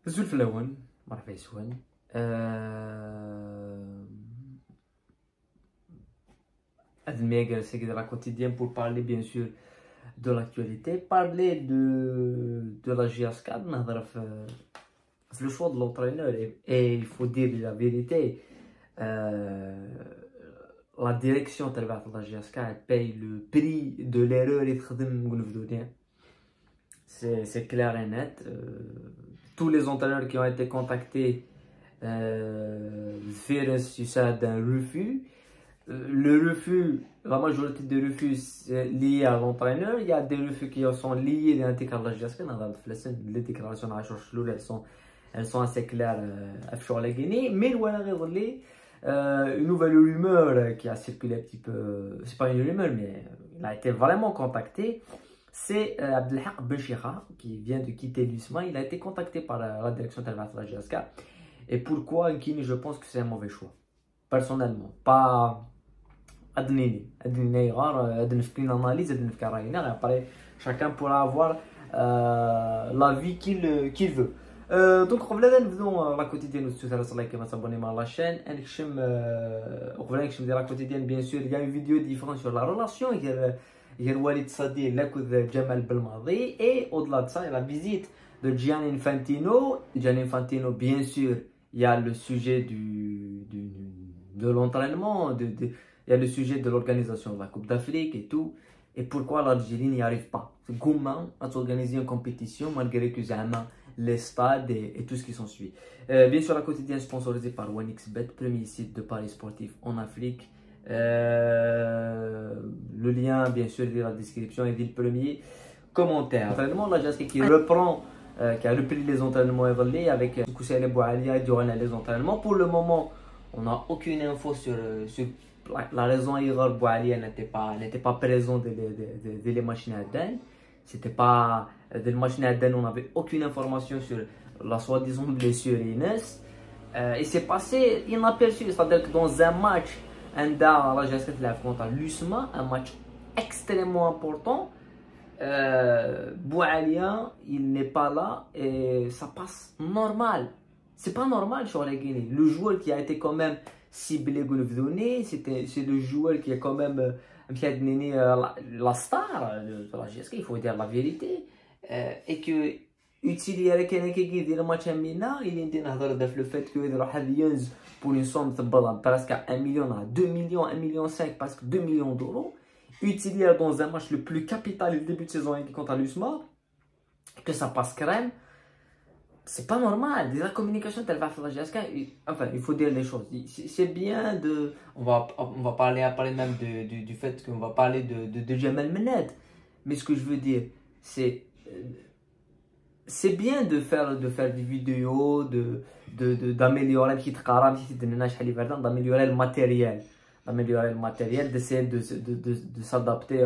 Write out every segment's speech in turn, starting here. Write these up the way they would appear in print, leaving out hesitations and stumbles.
الزول الأول مرحبا يسوان. Admire c'est de la quotidienne pour parler bien sûr de l'actualité, parler de la GSK, le choix de l'entraîneur et il faut dire la vérité, la direction de la GSK paye le prix de l'erreur et c'est clair et net. Tous les entraîneurs qui ont été contactés fait ça d'un refus. Le refus, la majorité des refus c'est lié à l'entraîneur. Il y a des refus qui sont liés à l'intégration de la déclaration elles sont assez claires sur la Guinée. Mais voilà, une nouvelle rumeur qui a circulé un petit peu, c'est pas une rumeur, mais il a été vraiment contacté. C'est Abdelhak Benchira qui vient de quitter l'USMA. Il a été contacté par la direction de la GSK. Et pourquoi Nkini, je pense que c'est un mauvais choix. Personnellement, pas Adnini. Adnini, une analyse, après, chacun pourra avoir l'avis qu'il veut. Donc, on va la quotidienne, vous s'abonner à la chaîne. On va la quotidienne, bien sûr. Il y a une vidéo différente sur la relation. Il y a Walid Sadi, Jamal Belmadi. Et au-delà de ça, il y a la visite de Gianni Infantino. Gianni Infantino, bien sûr, il y a le sujet de l'entraînement, il y a le sujet de l'organisation de la Coupe d'Afrique et tout. Et pourquoi l'Algérie n'y arrive pas? C'est comment organiser une compétition malgré que j'ai les stades et tout ce qui s'ensuit. Bien sûr, la quotidienne sponsorisée par OneXBet, premier site de paris sportif en Afrique. Le lien, bien sûr, est dans la description et dit le premier commentaire. L'entraînement, la GSK qui reprend, qui a repris les entraînements évolués avec Koussel Boualia durant les entraînements. Pour le moment, on n'a aucune info sur la raison hier Boualia n'était pas présent de les machines à Dan. C'était pas de la machine à Dan, on n'avait aucune information sur la soi-disant blessure Inès. Il s'est passé inaperçu, c'est-à-dire que dans un match, la GSK contre l'USMA, un match extrêmement important. Boualia, il n'est pas là et ça passe normal. C'est pas normal sur la Guinée. Le joueur qui a été quand même ciblé, c'est le joueur qui est quand même la star de la GSK, il faut dire la vérité. Et que utiliser le match à Mina, il est le fait que pour une somme de presque 1 million, 2 millions, 1 million 5, presque 2 millions d'euros, utiliser dans un match le plus capital du début de saison contre l'USMA, que ça passe crème, c'est pas normal. La communication telle va faire la GSK, enfin, il faut dire les choses. C'est bien de. On va parler après même du fait qu'on va parler de Jamal Mened. Mais ce que je veux dire, c'est bien de faire des vidéos, d'améliorer d'améliorer le matériel. D'améliorer le matériel, d'essayer de s'adapter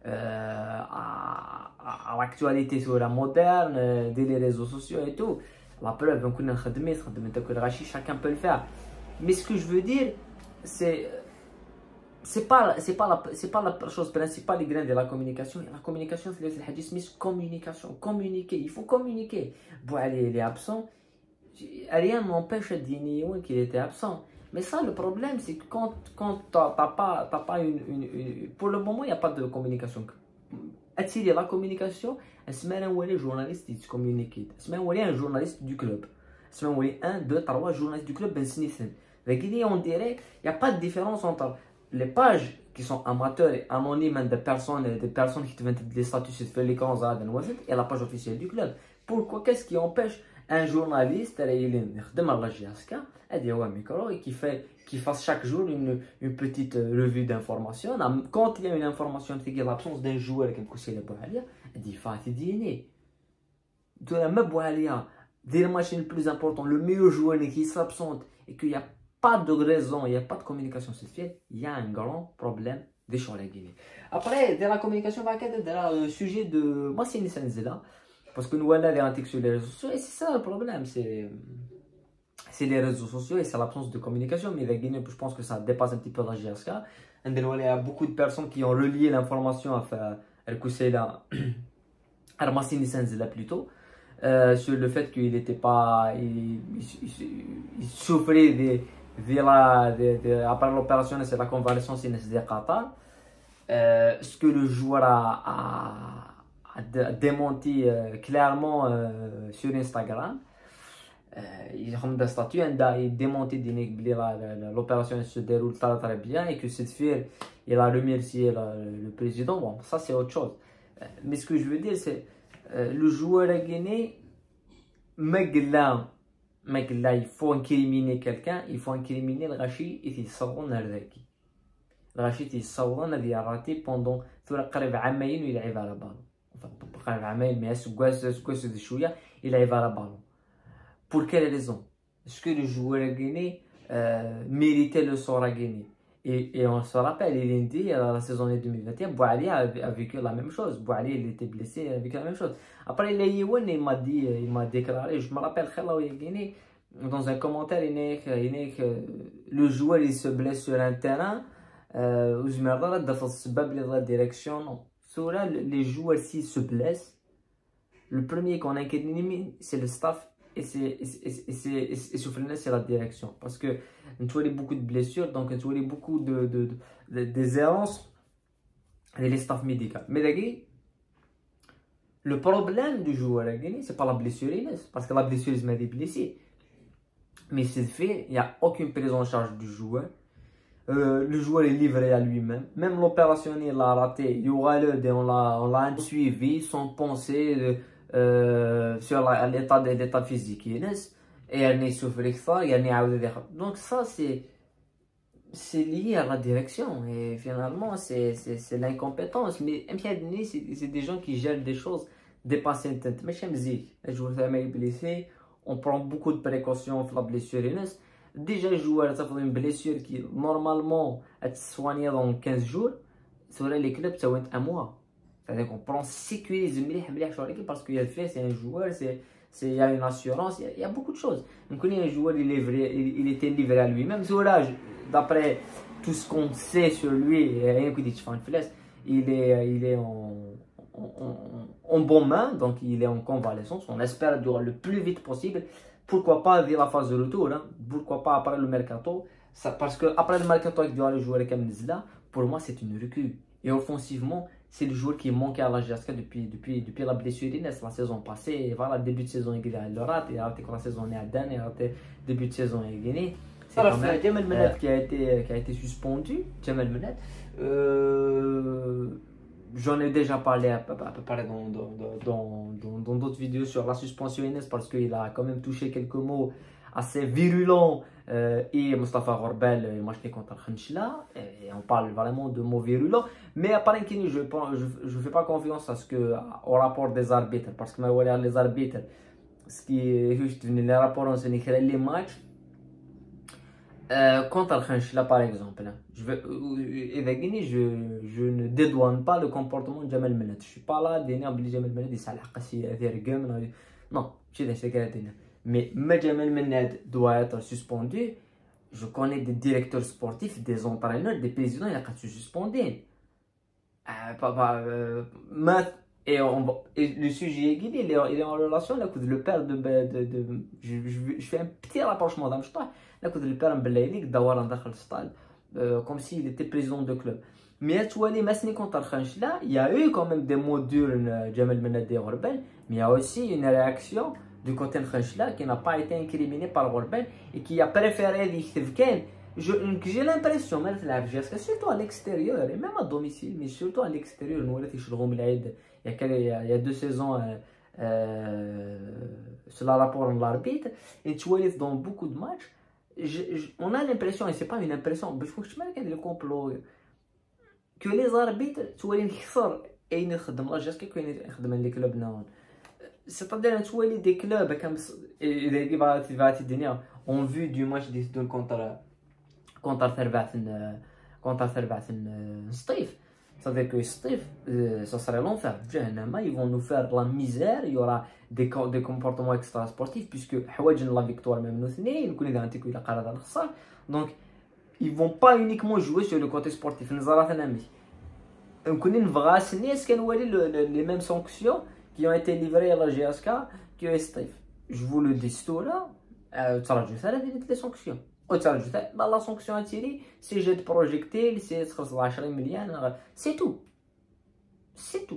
à l'actualité sur la moderne, des réseaux sociaux et tout. La preuve, chacun peut le faire. Mais ce que je veux dire, c'est pas la chose principale, les grains de la communication. La communication, c'est le communication, communiquer. Il faut communiquer. Bon, allez, il est absent. Rien n'empêche de dire qu'il était absent. Mais ça, le problème, c'est que quand t'as pas pour le moment, il n'y a pas de communication. Attirer la communication, c'est un journaliste qui communique. C'est un journaliste du club. C'est un, deux, trois journalistes du club. On dirait qu'il n'y a pas de différence entre les pages qui sont amateurs et anonymes des personnes qui te mettent des statuts sur les grands et la page officielle du club. Pourquoi? Qu'est-ce qui empêche un journaliste qui fasse chaque jour une petite revue d'information? Quand il y a une information qui est l'absence d'un joueur comme Koussel Boualia, il dit Fatih Dini. De la Boualia, des machines le plus important, le meilleur joueur qui s'absente et qu'il n'y a pas de raison, il n'y a pas de communication sexuelle, il y a un grand problème de sur la Guinée. Après, dans la communication, on va dans le sujet de Massini Senzela. Parce que nous, on a des sur les réseaux sociaux et c'est ça le problème. C'est les réseaux sociaux et c'est l'absence de communication. Mais la Guinée, je pense que ça dépasse un petit peu la GSK. Il y a beaucoup de personnes qui ont relié l'information à Massini Senzela plutôt. sur le fait qu'il n'était pas, il souffrait après l'opération, c'est la convalescence de Qatar. Ce que le joueur a démenti clairement sur Instagram. Il a des statuts, il démonté l'opération se déroule très très bien et que cette fille, il a remercié le président. Bon, ça c'est autre chose. Mais ce que je veux dire, c'est le joueur a gagné. Il faut incriminer quelqu'un, il faut incriminer le Rachid et il s'en Ardaki. Le Rachid il s'en a raté pendant قريب عامين ويلعب على بالون. Enfin, قريب عامين mais سكوس de شوية يلعب على بالون. Pour quelle raison? Est-ce que le joueur a gagné méritait le sort à gagner? Et on se rappelle, il a dit à la saison 2021, Bouali a vécu la même chose. Bouali il était blessé, il a vécu la même chose. Après, il m'a déclaré, je me rappelle, il a gagné. Dans un commentaire, il dit que le joueur il se blesse sur un terrain, où je me rappelle, dans la direction. Non. Sur là, les joueurs, s'ils se blessent, le premier qu'on incrimine, c'est le staff. Et c'est la direction. Parce que nous avons beaucoup de blessures, donc nous avons beaucoup des errances et les staff médicaux. Mais le problème du joueur à gagner, ce n'est pas la blessure, parce que la blessure, il m'a blessé. Mais c'est fait, il n'y a aucune prise en charge du joueur. Le joueur est livré à lui-même. Même l'opération, il l'a raté. Il y aura on l'a suivi sans penser. Sur l'état physique et elle souffre ça donc ça c'est lié à la direction et finalement c'est l'incompétence mais c'est des gens qui gèrent des choses dépassées mais j'aime les joueurs blessés on prend beaucoup de précautions pour la blessure déjà les joueurs ça fait une blessure qui normalement est soignée dans 15 jours sur les clubs ça va être un mois. C'est-à-dire qu'on prend sécurise parce qu'il y a le fait, c'est un joueur, il y a une assurance, il y a beaucoup de choses. Donc, un joueur, il était livré à lui-même. D'après tout ce qu'on sait sur lui, il est en bonne main, donc il est en convalescence. On espère durer le plus vite possible. Pourquoi pas dès la phase de retour, hein? Pourquoi pas après le mercato? Parce que après le mercato avec le joueur comme Nizla, pour moi, c'est une recrue. Et offensivement, c'est le joueur qui manquait à la GSK depuis la blessure la saison passée. Et voilà, début de saison, il a le rate, il a raté quand la saison est à Dan, il a raté début de saison, il a gagné. C'est quand même Djamel Mennad qui a été suspendu. Djamel Mennad. J'en ai déjà parlé à peu près dans d'autres vidéos sur la suspension parce qu'il a quand même touché quelques mots assez virulents. Et Mustafa Ghorbel matché contre Khenchla et on parle vraiment de mots virulents mais apparemment je fais pas confiance au rapport des arbitres parce que les arbitres ce qui est juste les rapports on écrit les matchs contre Khenchla par exemple je ne dédouane pas le comportement de Djamel Mennad je suis pas là d'obligé Djamel Mennad non mais Djamel Mennad doit être suspendu. Je connais des directeurs sportifs, des entraîneurs, des présidents, il a qu'à se suspendre. Et le sujet il est en relation avec le père je fais un petit rapprochement dans le père Mbelaïlik d'avoir dans le stade comme s'il était président de club. Mais tu vois les Masni contre Khenchla, il y a eu quand même des mots durs de Djamel Mennad et Ghorbel, mais il y a aussi une réaction du côté de Khenchla qui n'a pas été incriminé par Ghorbel et qui a préféré l'Ikhtivken. J'ai l'impression, surtout à l'extérieur, et même à domicile, mais surtout à l'extérieur, il y a 2 saisons sur le rapport de l'arbitre, et tu vois dans beaucoup de matchs, on a l'impression, et c'est pas une impression, mais je crois que je le complot, que les arbitres, tu vois, ils sont et ils خدموا جاسكي كاين يخدم لي كلوب نون c'est-à-dire تولي des clubs comme il va te donner en vue du match de contre Stif. C'est-à-dire que Stif, ça serait l'enfer. Ils vont nous faire de la misère, il y aura des comportements extra-sportifs, puisque la victoire même nous donc ils ne vont pas uniquement jouer sur le côté sportif. Les mêmes sanctions qui ont été livrées à la GSK كي يصيف جو فو لو ديستورا تراجعوا ثلاثه ديال لي سونكسيون وتراجعوا لا سونكسيون تيري سي جيت بروجيكتيل سي تخلص 20 مليون سي تو سي تو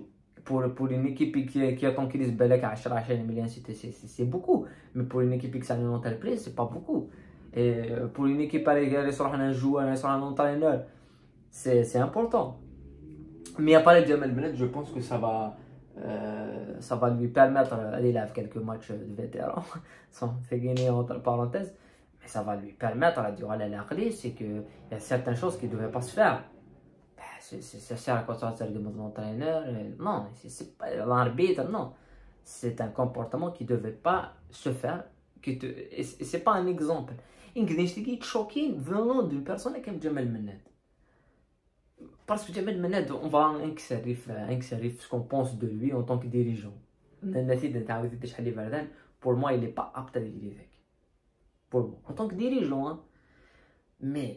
pour une équipe qui attend qu'il se balèque à 20 millions c'est beaucoup mais pour une équipe qui a une entreprise c'est pas beaucoup et pour une équipe qui a un joueur un entraîneur c'est important mais à part Djamel Bened je pense que ça va lui permettre d'aller là quelques matchs de vétéran sans faire gagner entre parenthèses mais ça va lui permettre à dire à l'aqli c'est que il y a certaines choses qui ne devaient pas se faire. Ça sert à quoi ça sert de mon entraîneur? Non, c'est pas l'arbitre, non. C'est un comportement qui ne devait pas se faire. C'est pas un exemple. Il y a choqué venant d'une personne comme Djamel Mened. Parce que Djamel Mened, on va insérer ce qu'on pense de lui en tant que dirigeant. Pour moi, il n'est pas apte à diriger. Pour moi, en tant que dirigeant, hein. Mais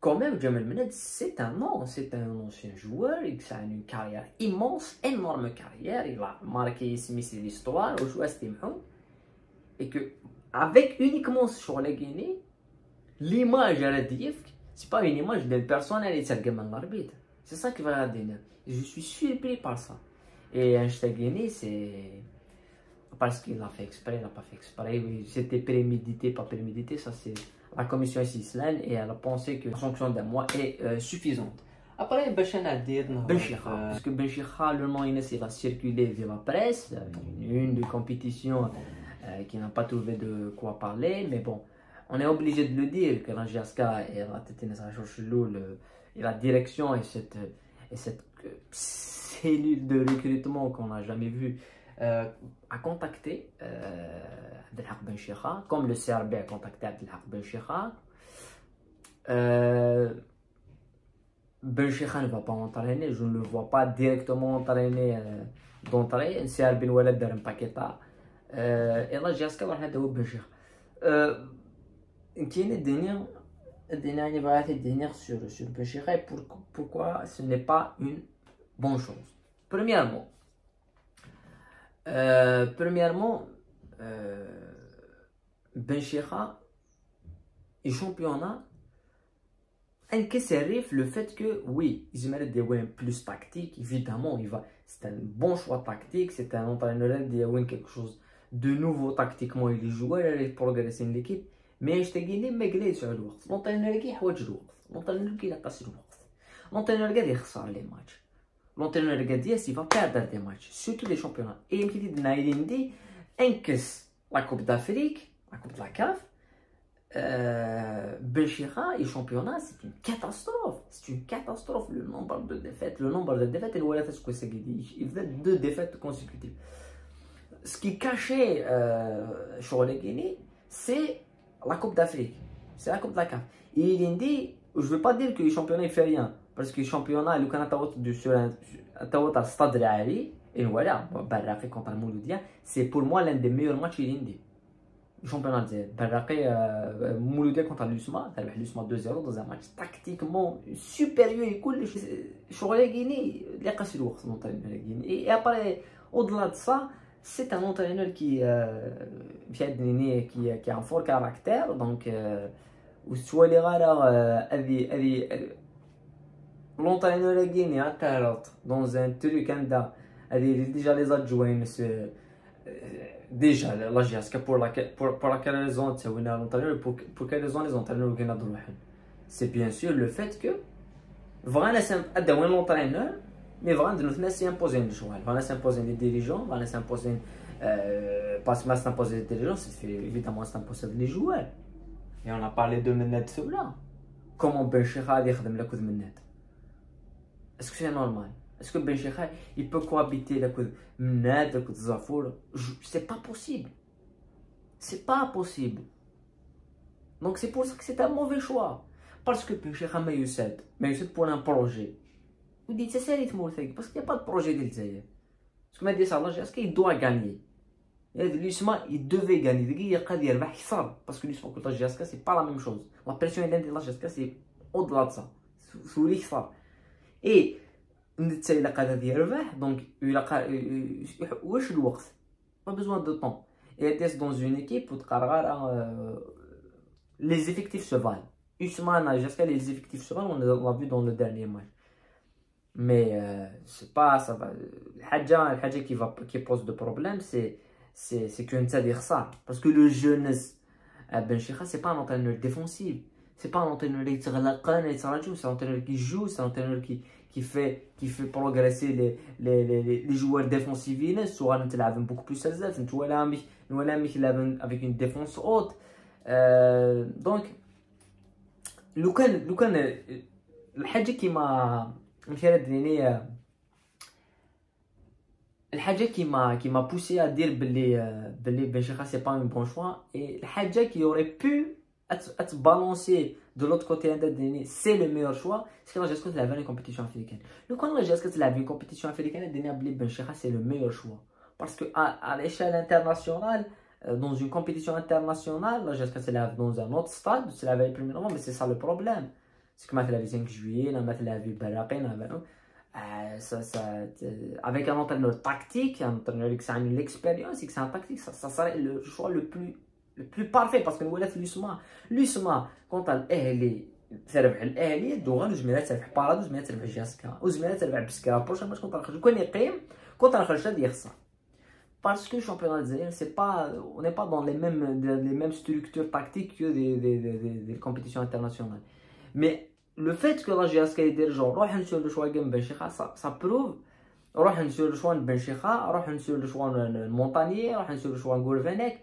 quand même, Djamel Mened, c'est un ancien joueur, il a une carrière immense, énorme carrière, il a marqué l'histoire au joueur Stimhon, et que avec uniquement sur la Guinée, l'image à la DIFC, c'est pas une image d'une personne qui est l'arbitre. C'est ça qui va la donner. Je suis surpris par ça. Et hashtag Guinée, c'est parce qu'il l'a fait exprès, il l'a pas fait exprès, c'était prémédité, pas prémédité, ça c'est la commission islamique et elle a pensé que la sanction d'un mois est suffisante. Après, Benchikha, parce que Benchikha, le nom il va circuler via la presse, une de compétition qui n'a pas trouvé de quoi parler, mais bon, on est obligé de le dire que la GSK et la et la direction et cette cellule de recrutement qu'on n'a jamais vue a contacté Abdelhak Benchikha, comme le CRB a contacté Abdelhak Benchikha. Benchikha ne va pas entraîner, je ne le vois pas directement entraîner d'entrée. CRB Noualed Darem Paketa et là GSK va faire Benchikha. Qui est le dernier sur Benchikha et pourquoi ce n'est pas une bonne chose. Premièrement, Benchikha et championnat inquiété le fait que oui, ils méritent des wins plus tactiques, évidemment, c'est un bon choix tactique, c'est un entraîneur qui a quelque chose de nouveau tactiquement, il joue, il progresser l'équipe, mais je te dis mais il sur le وقت l'entraîneur qui حوايج الوقت l'entraîneur qui نقص الوقت l'entraîneur قاعد يخسر les matchs l'entraîneur Gadias il va perdre des matchs, surtout les championnats. Et il me dit Naïlindi, inquiète la Coupe d'Afrique, la Coupe de la CAF, Benchikha et championnat, c'est une catastrophe. C'est une catastrophe le nombre de défaites. Et le Walla fait ce qu'il dit. Il faisait 2 défaites consécutives. Ce qui cachait sur les Guinées, c'est la Coupe d'Afrique. C'est la Coupe de la CAF. Et il dit, je ne veux pas dire que le championnat ne fait rien. Parce que le championnat, le Canada sur un stade réel, et voilà, Barraqi contre le Mouloudia, c'est pour moi l'un des meilleurs matchs indien. Le championnat de Barraqi, Mouloudia contre l'USMA, l'USMA 2-0 dans un match tactiquement supérieur et cool. Sur la Guinée, il y a cassé l'ours, l'entraîneur de la Guinée. Et après, au-delà de ça, c'est un entraîneur qui a un fort caractère, donc, ou soit les rares, l'entraîneur guinéen dans un truc déjà les adjoints déjà la GSK pour laquelle raison l'entraîneur pour quelle raison les entraîneurs guinéens c'est bien sûr le fait que vraiment l'entraîneur mais vraiment nous s'imposer les joueurs vraiment s'imposer les dirigeants vraiment s'imposer pas seulement s'imposer les dirigeants c'est évidemment s'imposer les joueurs et on a parlé de Mened cela comment Benchikha يخدم la coup de Mened. Est-ce que c'est normal? Est-ce que Benchikha il peut cohabiter la coup de Mened, la coup de Zafour? C'est pas possible. C'est pas possible. Donc c'est pour ça que c'est un mauvais choix. Parce que Benchikha ما يسد pour un projet. Vous dites c'est sérieux parce qu'il n'y a pas de projet d'Elzaïr. Parce que Mehdi Sallah, est-ce qu'il doit gagner? L'USMA il devait gagner. Il y a parce que l'USMA contre la GSK c'est pas la même chose. La pression de la GSK c'est au-delà de ça. Sous ça. Et نتسالى قاعد يربح دونك واش الوقت pas besoin de temps. Et être dans une équipe où les effectifs se valent. Justement, jusqu'à les effectifs se valent, on l'a vu dans le dernier match. Mais c'est pas ça va. الحاجة qui pose de problème, c'est que ça dire ça. Parce que le jeune Ben Chikha, c'est pas un entraîneur défensif. C'est pas un entraîneur qui c'est un entraîneur qui joue, c'est un entraîneur qui fait progresser les joueurs défensifs. Soit nous تلعب beaucoup plus سلسلة, avec une défense haute. Donc, لو كان الحاجة كيما مثلا ديني الحاجه qui m'a poussé à dire بلي Ben Chikha c'est pas un bon choix, et الحاجه qui aurait pu être balancée de l'autre côté c'est le meilleur choix, c'est que la GSK تلعب une compétition africaine. لو كان la GSK تلعب une compétition africaine بلي Ben Chikha c'est le meilleur choix, parce que à l'échelle internationale, dans une compétition internationale, la GSK تلعب dans un autre stade, تلعب les premiers moments, mais c'est ça le problème. C'est que مثلا 5 juillet لما تلعب البراقي avec un entraîneur tactique, un entraîneur qui a l'expérience et qui a un tactique, ça serait le choix le plus parfait, parce que nous avons l'USMA quand الاهلي تربح الاهلي دوغا وزميلات تربح باراد وزميلات تربح جاسكا وزميلات تربح بسكرا بروشان باش كنت نخرج كون يقيم كنت نخرج هذا يخسر. Parce que le championnat algérien, on n'est pas dans les mêmes structures tactiques que des compétitions internationales. Mais le fait que la GSK يدير جون روح نسيو لو شوا كيم بن شيخا ça prouve. روح نسيو لو شوا بن شيخا, روح نسيو لو شوا المونتانيي, روح نسيو لو شوا نقول فانيك.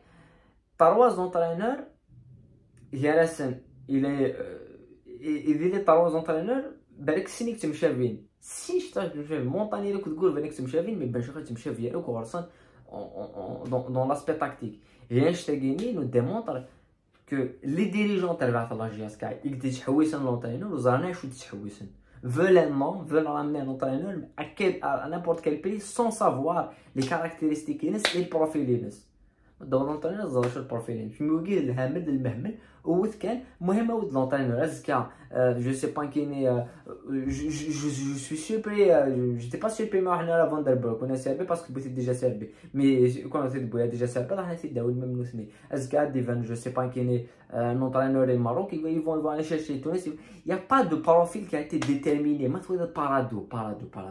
Trois entraîneurs, Yarasen, il est trois entraîneurs, بالك سنيك تمشافين. Si je t'ai montagne le coup de goal avec Tmchavin, mais Ben Chikha Tmchavin au Corsan dans l'aspect tactique. Et Einstein nous démontre que les dirigeants de la GSK, ils disent l'entraîneur, ils veulent ramener l'entraîneur à n'importe quel pays sans savoir les caractéristiques et le profil. Donc l'entraîneur زاد شو البروفيلين في موجود الهامل المهمل ووث كان مهمه ود l'entraîneur أزكى je sais pas كاين je suis surpris j'étais pas surpris ما احنا على فاندربروك وانا سيربي باسكو بغيت ديجا سيربي مي كون غادي تبغي ديجا سيربي راح نتداول même نوثني أزكى ديفان je sais pas كاين un entraîneur marocain ils vont aller chercher Tunis. Il y a pas de profil qui a été déterminé ما تقول بارادو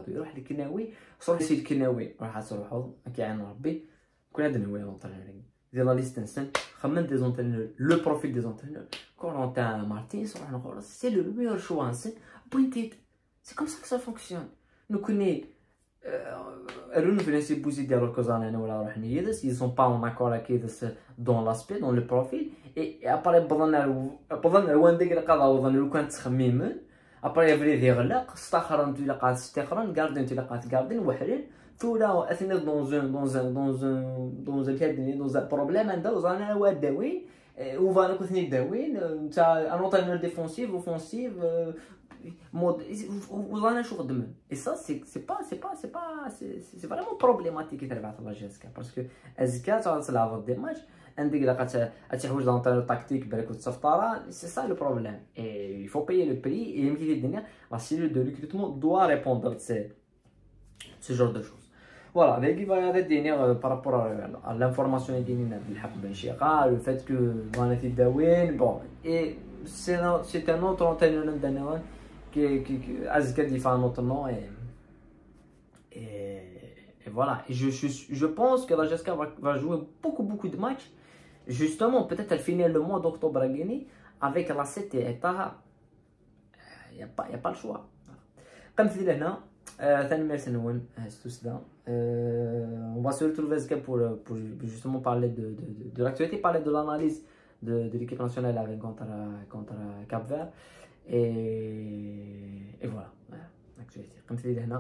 يروح لكناوي صروح سيد كناوي راح تروحوا كيعن ربي كل هذا هو l'entraîneur ديال لا ليست نسن خمن دي زونترينور لو بروفيل دي زونترينور كورونتان مارتينز راح نقول سي لو ميور شوا نسن بوينتيد سي كوم سا كو سا فونكسيون نو كوني رونو فينسي بوزي ديالو كوزان انا ولا روح نيدس ils sont pas en accord avec dans l'aspect dans le profil et après بظن وان ديك القضاء وظن لو كانت تخميمن après يفري يغلق استخرن تلقات استخرن غاردين تلقات غاردين وحرين ثورة أثناء dans un problème عندها وزانا واداوين وفانا كوثني داوين نتا ان انترينور ديفونسيف اوفونسيف مود وزانا شو خدمن et ça c'est vraiment problématique تبع لا جيسكا باسكو ازكا تلعب دي ماتش عندك لقات تحوج لانترينور تاكتيك بالك وتسفطره سي سا لو بروبليم et il faut payer le prix et يمكن الدنيا la cellule de recrutement doit répondre de ce genre de choses. Voilà, avec par rapport à l'information le fait que Vanati Dawin, bon, et c'est un autre entraîneur qui a dit un autre nom et voilà. Et je pense que la GSK va jouer beaucoup de matchs. Justement, peut-être elle finit le mois d'octobre à Guinée avec la 7 et Taha. Il n'y a pas le choix. Comme je disais là, on va se retrouver pour justement parler de l'actualité, parler de l'analyse de l'équipe nationale avec contre Cap-Vert et voilà l'actualité. Comme je disais là,